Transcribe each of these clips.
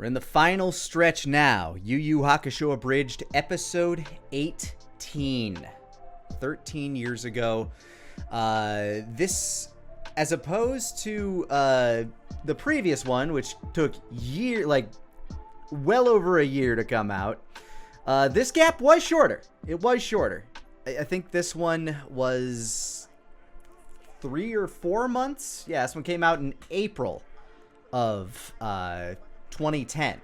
We're in the final stretch now. Yu Hakusho Abridged, episode 18. 13 years ago. This, as opposed to the previous one, which took well over a year to come out, this gap was shorter. It was shorter. I think this one was 3 or 4 months. Yeah, this one came out in April of 2010.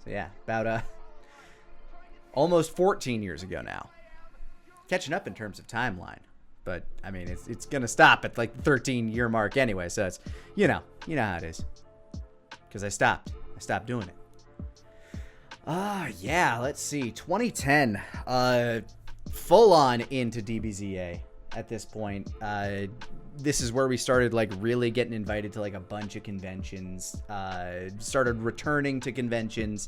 So yeah, about almost 14 years ago now. Catching up in terms of timeline, but I mean it's gonna stop at like the 13-year mark anyway. So it's you know how it is. Because I stopped doing it. Yeah, let's see. 2010, full on into DBZA at this point. This is where we started like really getting invited to like a bunch of conventions, started returning to conventions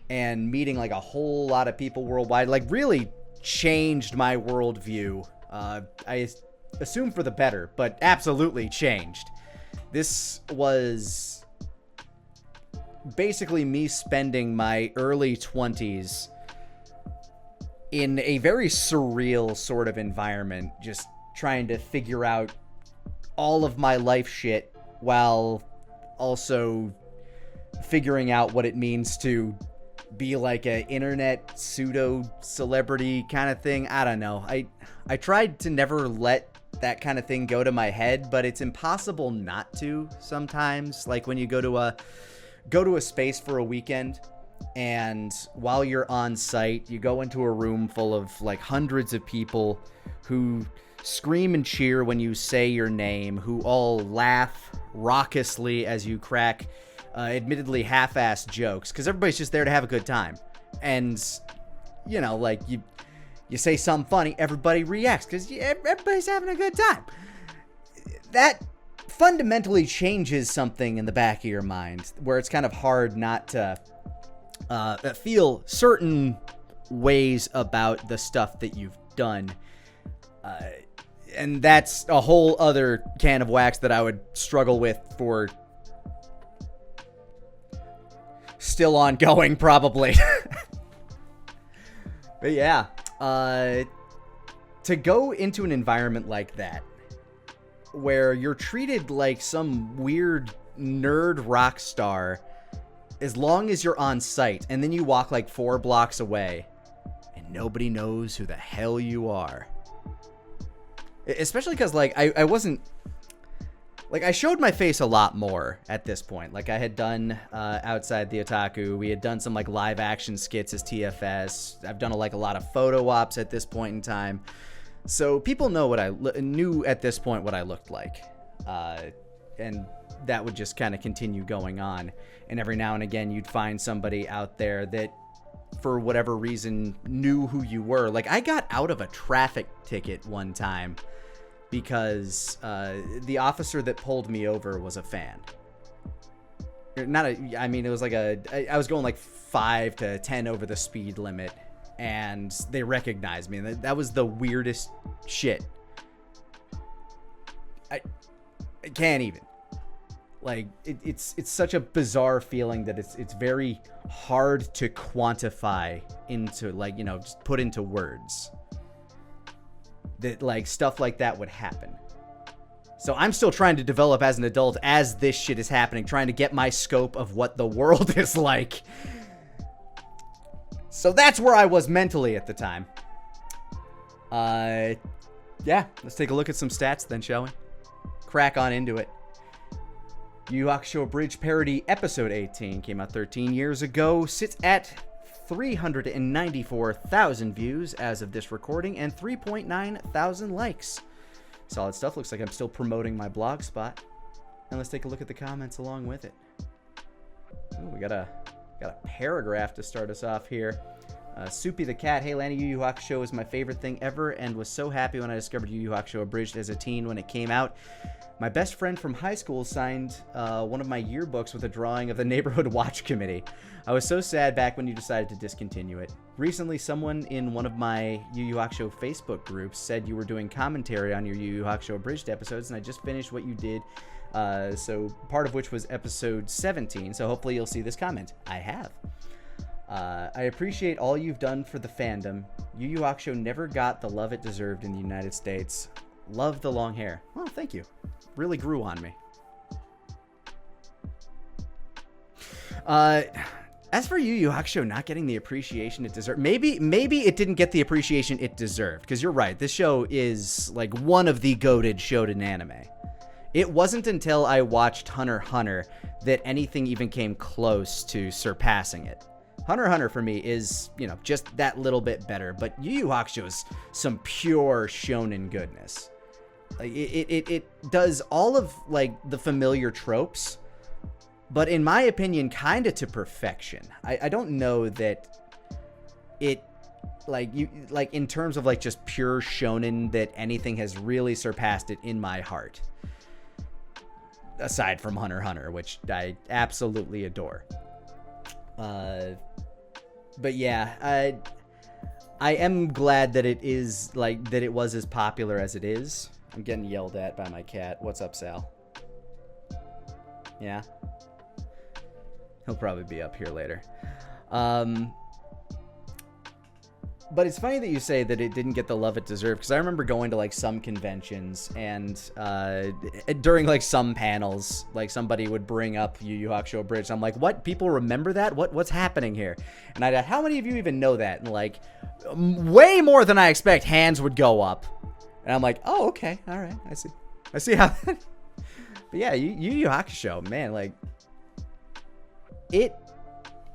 and meeting like a whole lot of people worldwide, like really changed my worldview. I assume for the better, but absolutely changed. This was basically me spending my early 20s in a very surreal sort of environment, just trying to figure out all of my life shit while also figuring out what it means to be like a internet pseudo celebrity kind of thing. I don't know. I tried to never let that kind of thing go to my head, but it's impossible not to sometimes. Like when you go to a space for a weekend, and while you're on site, you go into a room full of like hundreds of people who scream and cheer when you say your name, who all laugh raucously as you crack admittedly half-assed jokes, because everybody's just there to have a good time. And you know, like you say something funny, everybody reacts because everybody's having a good time. That fundamentally changes something in the back of your mind, where it's kind of hard not to feel certain ways about the stuff that you've done. And that's a whole other can of wax that I would struggle with for still ongoing, probably. But yeah, to go into an environment like that, where you're treated like some weird nerd rock star as long as you're on site, and then you walk like 4 blocks away and nobody knows who the hell you are. Especially because like I wasn't like, I showed my face a lot more at this point. Like I had done Outside the Otaku. We had done some like live action skits as TFS. I've done a lot of photo ops at this point in time. So people know what I knew at this point what I looked like. And that would just kind of continue going on. And every now and again, you'd find somebody out there that, for whatever reason, knew who you were. Like, I got out of a traffic ticket one time because the officer that pulled me over was a fan. It was like I was going like 5 to 10 over the speed limit, and they recognized me. And that was the weirdest shit. I can't even. Like, it's such a bizarre feeling that it's very hard to quantify into, like, you know, just put into words. That, like, stuff like that would happen. So I'm still trying to develop as an adult as this shit is happening, trying to get my scope of what the world is like. So that's where I was mentally at the time. Yeah, let's take a look at some stats then, shall we? Crack on into it. Yu Hakusho Abridged parody episode 18 came out 13 years ago, sits at 394,000 views as of this recording, and 3.9 thousand likes. Solid stuff. Looks like I'm still promoting my blog spot. And let's take a look at the comments along with it. Ooh, we got a paragraph to start us off here. Soupy the Cat. Hey Lani, Yu Hakusho is my favorite thing ever, and was so happy when I discovered Yu Hakusho Abridged as a teen when it came out. My best friend from high school signed one of my yearbooks with a drawing of the neighborhood watch committee. I was so sad back when you decided to discontinue it. Recently, someone in one of my Yu Hakusho Facebook groups said you were doing commentary on your Yu Hakusho Abridged episodes, and I just finished what you did So part of which was episode 17. So hopefully you'll see this comment. I have. I appreciate all you've done for the fandom. Yu Yu Hakusho never got the love it deserved in the United States. Love the long hair. Well, thank you. Really grew on me. As for Yu Yu Hakusho not getting the appreciation it deserved, maybe it didn't get the appreciation it deserved, because you're right, this show is like one of the goated shonen anime. It wasn't until I watched Hunter x Hunter that anything even came close to surpassing it. Hunter x Hunter for me is, you know, just that little bit better, but Yu Yu Hakusho is some pure shonen goodness. Like it does all of like the familiar tropes, but in my opinion, kind of to perfection. I don't know that it, like, in terms of like just pure shonen, that anything has really surpassed it in my heart. Aside from Hunter x Hunter, which I absolutely adore. But yeah, I am glad that it is, like, that it was as popular as it is. I'm getting yelled at by my cat. What's up, Sal? Yeah? He'll probably be up here later. But it's funny that you say that it didn't get the love it deserved, because I remember going to like some conventions and during like some panels, like somebody would bring up Yu Yu Hakusho Abridged. I'm like, what? People remember that? What's happening here? And I'd ask, how many of you even know that? And like, way more than I expect, hands would go up. And I'm like, oh, okay, all right, I see how. But yeah, Yu Yu Hakusho, man, like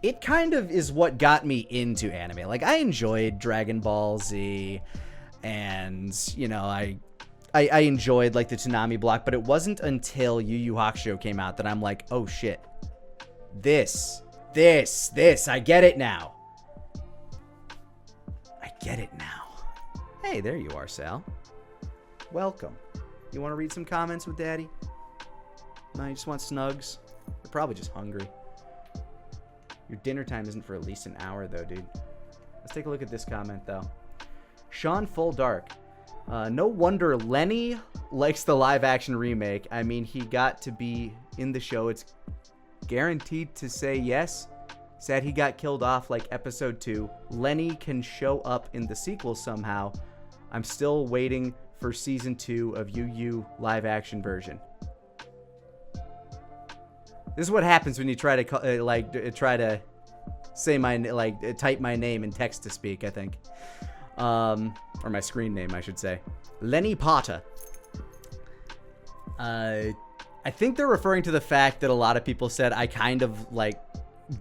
it kind of is what got me into anime. Like, I enjoyed Dragon Ball Z, and, you know, I enjoyed, like, the Toonami block, but it wasn't until Yu Yu Hakusho came out that I'm like, oh, shit. This, I get it now. I get it now. Hey, there you are, Sal. Welcome. You want to read some comments with Daddy? No, you just want snugs? You're probably just hungry. Your dinner time isn't for at least an hour, though, dude. Let's take a look at this comment, though. Sean Full Dark. No wonder Lenny likes the live-action remake. I mean, he got to be in the show. It's guaranteed to say yes. Sad he got killed off like episode 2. Lenny can show up in the sequel somehow. I'm still waiting for season 2 of Yu Yu live-action version. This is what happens when you try to try to say my, like, type my name in text to speak, I think. Or my screen name, I should say. Lenny Potter. I think they're referring to the fact that a lot of people said I kind of, like,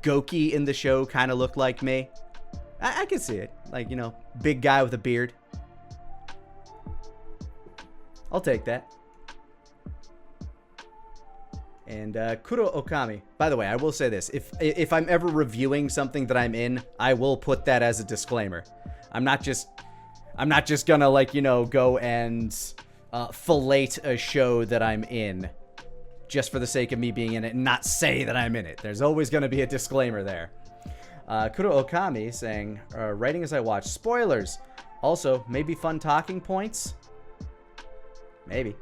Goki in the show kind of looked like me. I can see it. Like, you know, big guy with a beard. I'll take that. And Kuro Okami. By the way, I will say this. If I'm ever reviewing something that I'm in, I will put that as a disclaimer. I'm not just gonna, like, you know, go and fillet a show that I'm in just for the sake of me being in it and not say that I'm in it. There's always gonna be a disclaimer there. Kuro Okami saying, writing as I watch. Spoilers. Also, maybe fun talking points? Maybe.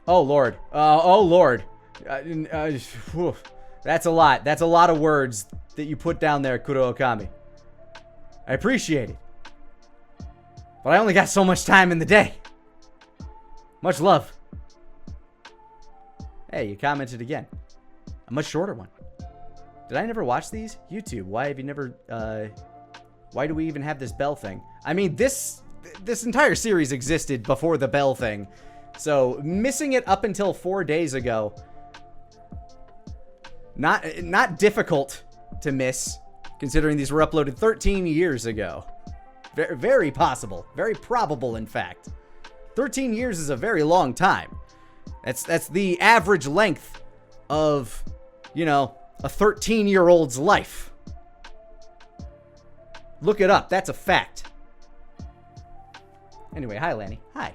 Oh, Lord. Oh, Lord. That's a lot. That's a lot of words that you put down there, Kuro Okami. I appreciate it. But I only got so much time in the day. Much love. Hey, you commented again. A much shorter one. Did I never watch these? YouTube, why have you never... why do we even have this bell thing? I mean, this entire series existed before the bell thing. So, missing it up until 4 days ago, not difficult to miss, considering these were uploaded 13 years ago. Very, very possible. Very probable, in fact. 13 years is a very long time. That's the average length of, you know, a 13-year-old's life. Look it up. That's a fact. Anyway, hi, Lani. Hi.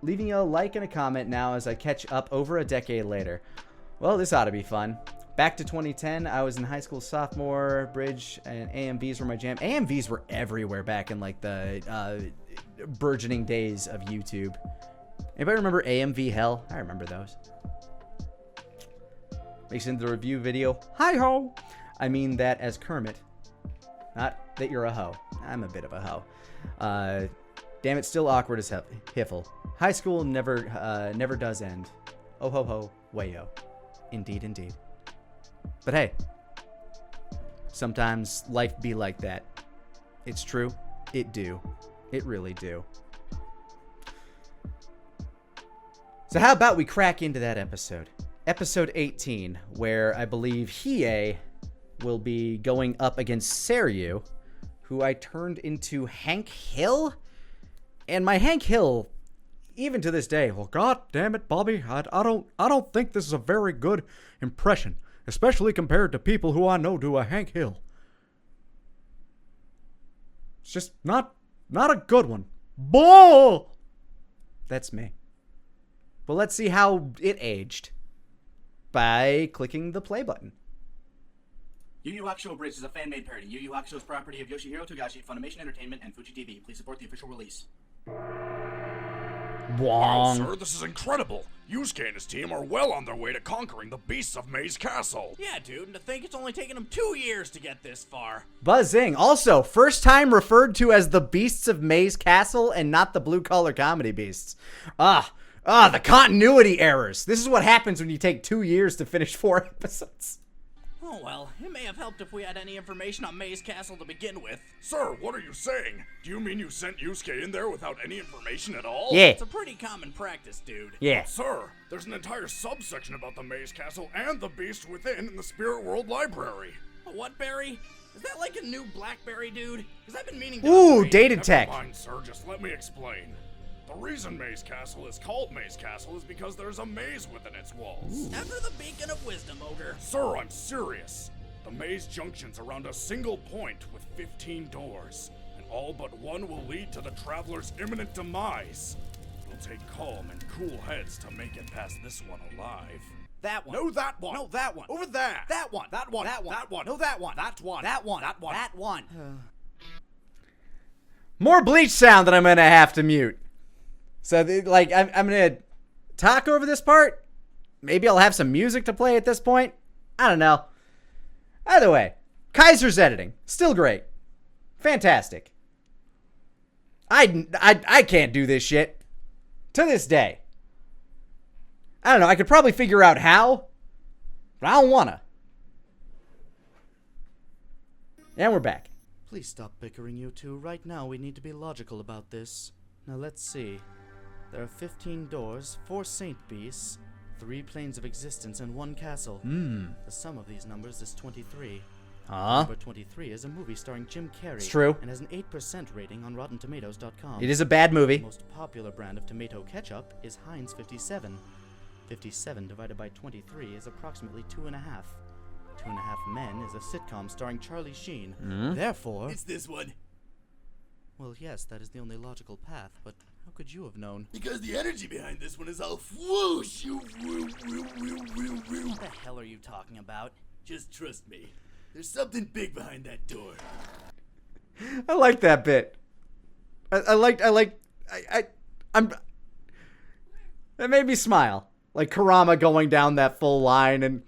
Leaving a like and a comment now as I catch up over a decade later. Well, this ought to be fun. Back to 2010, I was in high school sophomore. Bridge and AMVs were my jam. AMVs were everywhere back in, like, the burgeoning days of YouTube. Anybody remember AMV Hell? I remember those. Makes into the review video. Hi-ho! I mean that as Kermit. Not that you're a hoe. I'm a bit of a hoe. Damn it, still awkward as hiffle. High school never does end. Oh ho ho, wayo. Indeed, indeed. But hey, sometimes life be like that. It's true. It do. It really do. So how about we crack into that episode? Episode 18, where I believe Hiei will be going up against Seryu, who I turned into Hank Hill? And my Hank Hill, even to this day, well, god damn it, Bobby, I don't think this is a very good impression, especially compared to people who I know do a Hank Hill. It's just not a good one. Bull! That's me. Well, let's see how it aged by clicking the play button. Yu Hakusho Abridged is a fan-made parody. Yu Hakusho's property of Yoshihiro Togashi, Funimation Entertainment, and Fuji TV. Please support the official release. Wow, sir, this is incredible. Yusuke and his team are well on their way to conquering the beasts of Maze Castle. Yeah, dude, and to think it's only taken them 2 years to get this far. Buzzing. Also, first time referred to as the Beasts of Maze Castle and not the blue-collar comedy beasts. The continuity errors. This is what happens when you take 2 years to finish 4 episodes. Oh well, it may have helped if we had any information on Maze Castle to begin with. Sir, what are you saying? Do you mean you sent Yusuke in there without any information at all? Yeah. It's a pretty common practice, dude. Yeah. But, sir, there's an entire subsection about the Maze Castle and the beast within in the Spirit World Library. A what berry? Is that like a new Blackberry, dude? Because I've been meaning to Ooh, upgrade. dated tech. Never mind, sir, just let me explain. The reason Maze Castle is called Maze Castle is because there's a maze within its walls. After the beacon of wisdom, Ogre. Sir, I'm serious. The maze junctions around a single point with 15 doors, and all but one will lead to the traveler's imminent demise. It'll take calm and cool heads to make it past this one alive. That one. No, that one. No, that one. Over there. That one. That one. That one. That one. No, that one. That one. That one. That one. That one. More Bleach sound that I'm gonna have to mute. So, I'm gonna talk over this part. Maybe I'll have some music to play at this point. I don't know. Either way, Kaiser's editing, still great. Fantastic. I can't do this shit. To this day. I don't know, I could probably figure out how, but I don't wanna. And we're back. Please stop bickering, you two. Right now, we need to be logical about this. Now, let's see. There are 15 doors, 4 saint beasts, 3 planes of existence, and 1 castle. The sum of these numbers is 23. Number 23 is a movie starring Jim Carrey. It's true. And has an 8% rating on RottenTomatoes.com. It is a bad movie. The most popular brand of tomato ketchup is Heinz 57. 57 divided by 23 is approximately 2.5. 2.5 Men is a sitcom starring Charlie Sheen. Therefore... It's this one. Well, yes, that is the only logical path, but how could you have known? Because the energy behind this one is all whoosh. What the hell are you talking about? Just trust me. There's something big behind that door. I like that bit. I'm that made me smile. Like Kurama going down that full line and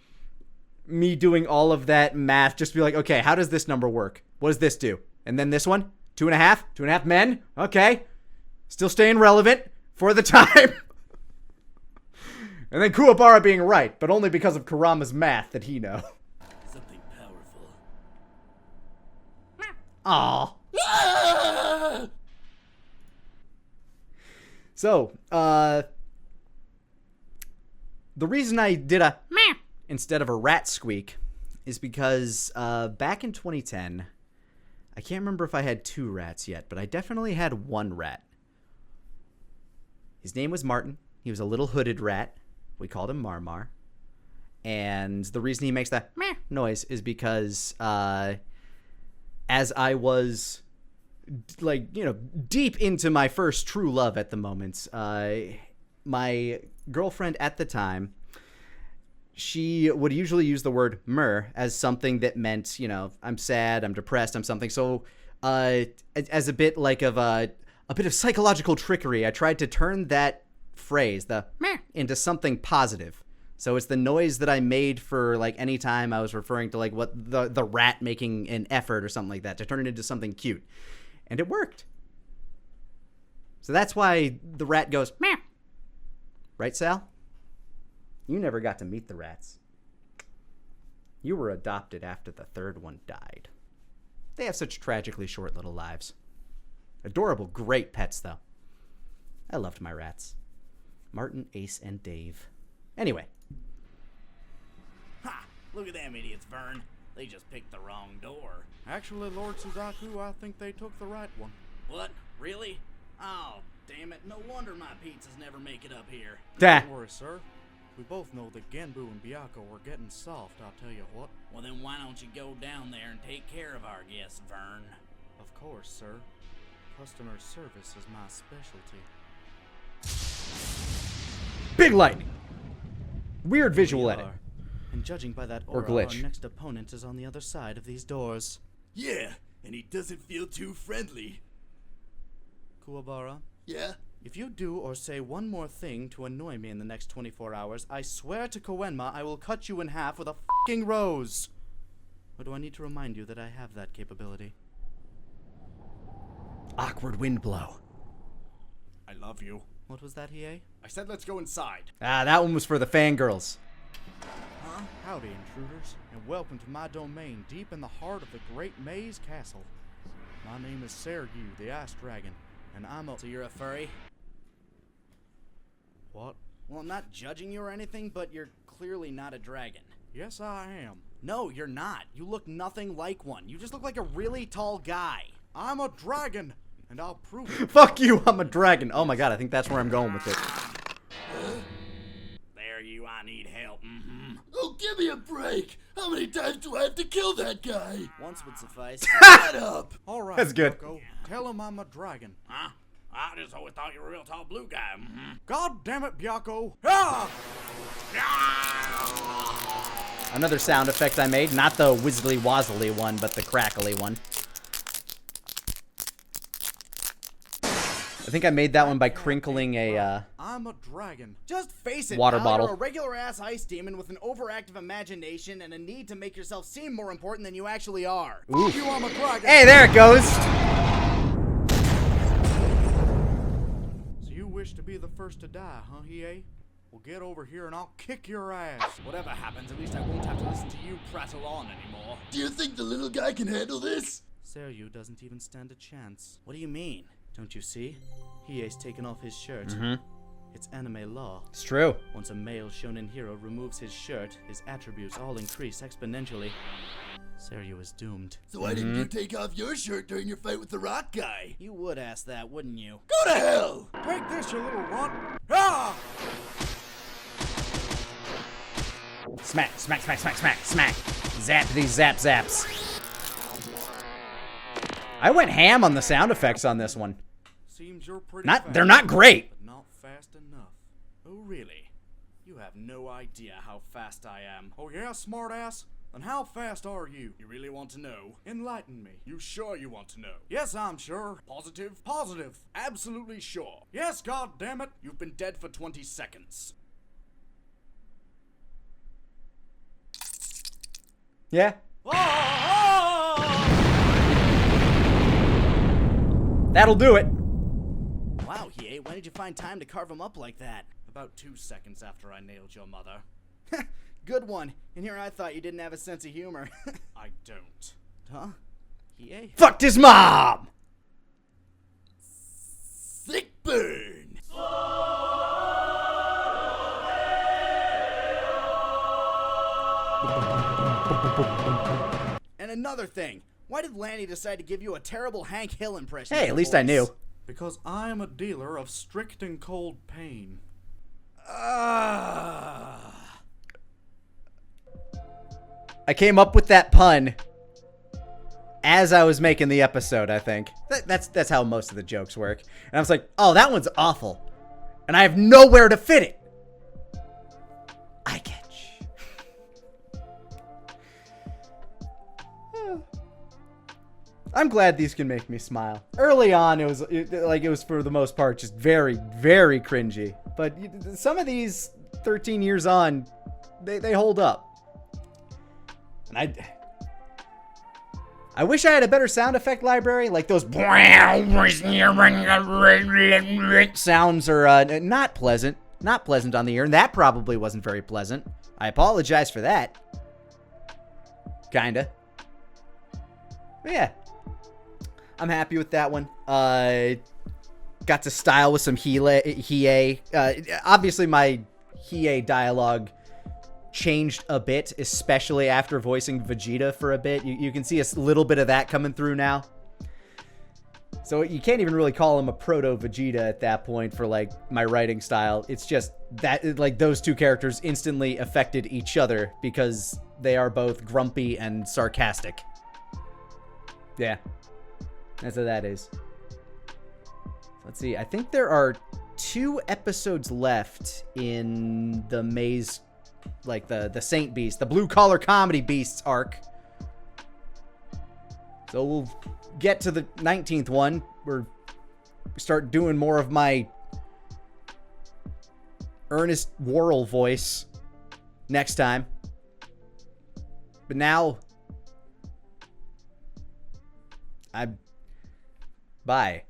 me doing all of that math, just be like, okay, how does this number work? What does this do? And then this one, 2.5, 2.5 men. Okay. Still staying relevant for the time. And then Kuwabara being right, but only because of Kurama's math that he know. Something powerful. Aww. Ah! So, the reason I did a meh instead of a rat squeak is because back in 2010, I can't remember if I had 2 rats yet, but I definitely had 1 rat. His name was Martin. He was a little hooded rat. We called him Marmar. And the reason he makes that meh noise is because as I was deep into my first true love at the moment, my girlfriend at the time, she would usually use the word mer as something that meant, I'm sad, I'm depressed, I'm something. So as a bit of psychological trickery, I tried to turn that phrase, the meh, into something positive. So it's the noise that I made for like any time I was referring to like what the rat making an effort or something like that to turn it into something cute. And it worked. So that's why the rat goes meh. Right, Sal? You never got to meet the rats. You were adopted after the third one died. They have such tragically short little lives. Adorable, great pets, though. I loved my rats. Martin, Ace, and Dave. Anyway. Ha! Look at them idiots, Vern. They just picked the wrong door. Actually, Lord Suzaku, I think they took the right one. What? Really? Oh, damn it. No wonder my pizzas never make it up here. Dah. Don't worry, sir. We both know that Genbu and Byako were getting soft, I'll tell you what. Well, then why don't you go down there and take care of our guests, Vern? Of course, sir. Customer service is my specialty. Big lightning. Weird visual We edit. are. And judging by that Or aura, glitch. our next opponent is on the other side of these doors. Yeah, and he doesn't feel too friendly. Kuwabara, Yeah? if you do or say one more thing to annoy me in the next 24 hours, I swear to Koenma I will cut you in half with a fucking rose. Or do I need to remind you that I have that capability? Awkward wind blow. I love you. What was that, Hiei? I said let's go inside. Ah, that one was for the fangirls. Huh? Howdy, intruders, and welcome to my domain deep in the heart of the Great Maze Castle. My name is Sergyu, the Ice Dragon, and I'm a... So you're a furry? What? Well, I'm not judging you or anything, but you're clearly not a dragon. Yes, I am. No, you're not. You look nothing like one. You just look like a really tall guy. I'm a dragon, and I'll prove it. Fuck you, I'm a dragon. Oh my god, I think that's where I'm going with it. There you, I need help. Mm-hmm. Oh, give me a break! How many times do I have to kill that guy? Once would suffice. Shut up! All right, That's good. Yoko, tell him I'm a dragon. Huh? I just always thought you were a real tall blue guy. Mm-hmm. God damn it, Byako! Ah! Another sound effect I made. Not the whizzly wozzly one, but the crackly one. I think I made that one by crinkling a, I'm a dragon. Just face it, Water pal, bottle. You're a regular-ass ice demon with an overactive imagination and a need to make yourself seem more important than you actually are. Oof. You, I'm a dragon. Hey, there it goes! So you wish to be the first to die, huh, Hiei? Well, get over here and I'll kick your ass. Whatever happens, at least I won't have to listen to you prattle on anymore. Do you think the little guy can handle this? Seryu doesn't even stand a chance. What do you mean? Don't you see? Hiei's taken off his shirt. Mm-hmm. It's anime law. It's true. Once a male shonen hero removes his shirt, his attributes all increase exponentially. Seryu is doomed. So why didn't you take off your shirt during your fight with the rock guy? You would ask that, wouldn't you? Go to hell! Take this, you little runt! Ah! Smack, smack, smack, smack, smack, smack. Zap these zap zaps. I went ham on the sound effects on this one. Seems you're pretty They're fast, not great. but not fast enough. Oh, really? You have no idea how fast I am. Oh yeah, smartass? Then how fast are you? You really want to know? Enlighten me. You sure you want to know? Yes, I'm sure. Positive? Positive. Absolutely sure. Yes, god damn it. You've been dead for 20 seconds. Yeah. Ah! That'll do it. Wow, Hiei, when did you find time to carve him up like that? About 2 seconds after I nailed your mother. Good one. And here I thought you didn't have a sense of humor. I don't. Huh? Hiei? Fucked his mom! Sick burn! And another thing. Why did Lani decide to give you a terrible Hank Hill impression? Hey, of at the least I knew. voice? Because I am a dealer of strict and cold pain. Ah. I came up with that pun as I was making the episode, I think. That's how most of the jokes work. And I was like, oh, that one's awful. And I have nowhere to fit it. I catch. I'm glad these can make me smile. Early on, it was for the most part just very, very cringy. But some of these 13 years on, they hold up. And I wish I had a better sound effect library, like those sounds are not pleasant. Not pleasant on the ear, and that probably wasn't very pleasant. I apologize for that. Kinda. But yeah. I'm happy with that one. Got to style with some Hiei. Obviously, my Hiei dialogue changed a bit, especially after voicing Vegeta for a bit. You can see a little bit of that coming through now. So you can't even really call him a proto-Vegeta at that point for, like, my writing style. It's just that, like, those two characters instantly affected each other because they are both grumpy and sarcastic. Yeah. That's what that is. Let's see. I think there are 2 episodes left in the Maze, like, the Saint Beast, the blue-collar comedy beasts arc. So we'll get to the 19th one, where we start doing more of my Ernest Worrell voice next time. But now, bye.